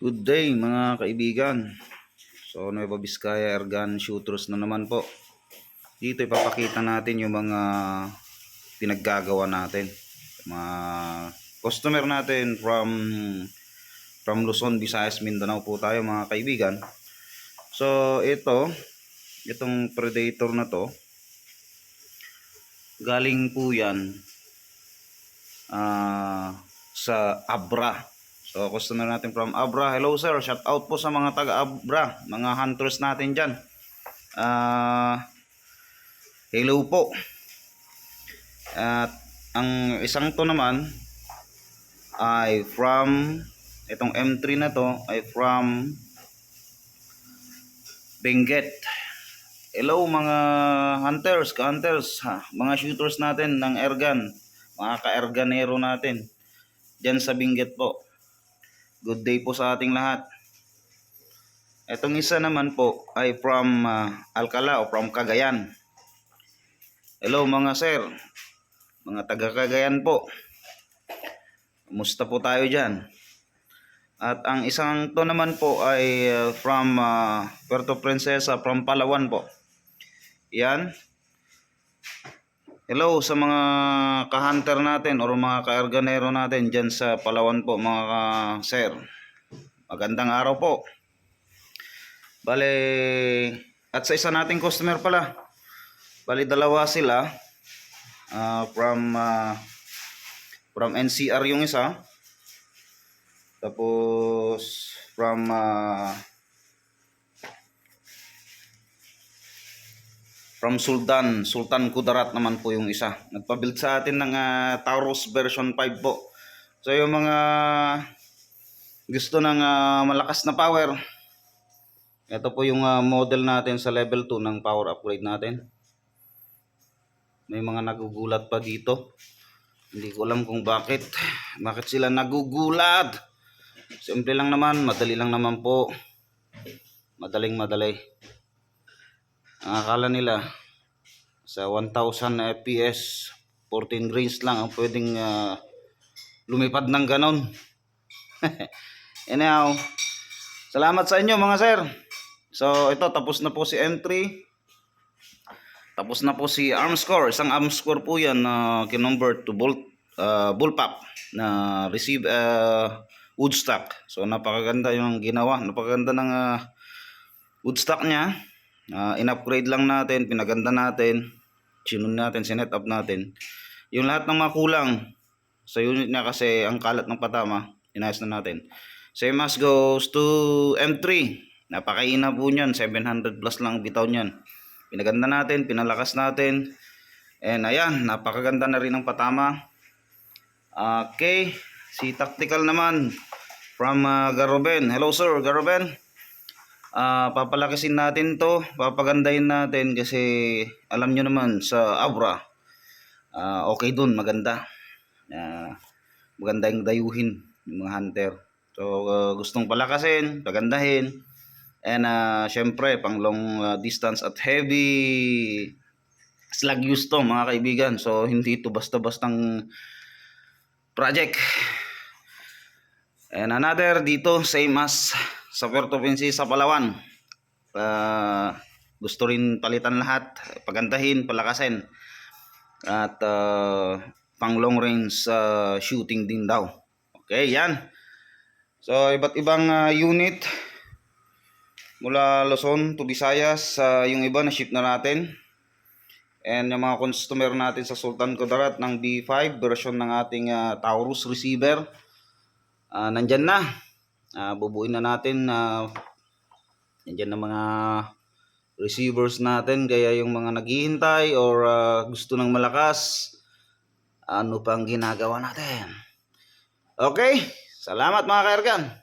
Good day mga kaibigan. So Nueva Vizcaya Airgun Shooters na naman po. Dito ipapakita natin yung mga pinaggagawa natin. Mga customer natin from Luzon, Visayas, Mindanao po tayo mga kaibigan. So itong Predator na to, galing po yan sa Abra. So, customer natin from Abra. Hello sir, shout out po sa mga taga Abra, mga hunters natin dyan. Hello po. At ang isang to naman ay itong M3 na to ay from Benguet. Hello mga hunters, ka-hunters, mga shooters natin ng airgun, mga ka-airgunero natin dyan sa Benguet po. Good day po sa ating lahat. Itong isa naman po ay from Alcala o from Cagayan. Hello mga sir, mga taga Cagayan po. Kumusta po tayo dyan? At ang isang to naman po ay from Puerto Princesa, from Palawan po. Yan. Hello sa mga ka-hunter natin o mga ka-airgunero natin dyan sa Palawan po mga sir. Magandang araw po. Bale, at sa isa nating customer pala. Bale, dalawa sila. From NCR yung isa. Tapos from Sultan Kudarat naman po yung isa. Nagpa-build sa atin ng Taurus version 5 po. So yung mga gusto ng malakas na power, ito po yung model natin sa level 2 ng power upgrade natin. May mga nagugulat pa dito. Hindi ko alam kung bakit sila nagugulat. Simple lang naman, madali lang naman po. Madali. Ang akala nila sa 1000 fps 14 grains lang ang pwedeng lumipad ng ganon. Anyhow, salamat sa inyo mga sir. So ito, tapos na po si M3. Tapos na po si Armscore. Isang Armscore po yan na kinonvert to bullpup na receive woodstock. So napakaganda yung ginawa. Napakaganda ng woodstock niya. In-upgrade lang natin, pinaganda natin, sinun natin, sinet up natin yung lahat ng mga kulang sa unit niya kasi ang kalat ng patama, inayos na natin. Same as goes to M3. Napakaina po niyan, 700 plus lang bitaw niyan. Pinaganda natin, pinalakas natin, and ayan, napakaganda na rin ang patama. Okay, si Tactical naman from Garoben. Hello sir, Garoben. Papalakasin natin to, papagandahin natin kasi alam nyo naman sa Abra, okay dun, maganda. Maganda yung dayuhin yung mga hunter. So gustong palakasin, pagandahin, and syempre pang long distance at heavy slug use to mga kaibigan. So hindi ito basta-bastang project. And another dito, same as sa Puerto Princesa, Palawan. Gusto rin palitan lahat, pagandahin, palakasin. At pang long range shooting din daw. Okay, yan. So iba't ibang unit mula Luzon to Visayas, yung iba na ship na natin. And yung mga customer natin sa Sultan Kudarat ng B5 version ng ating Taurus receiver, nandyan na. Bubuin na natin. Nandyan na mga receivers natin, kaya yung mga naghihintay or gusto ng malakas, ano pang ginagawa natin. Okay, salamat mga ka-airgun.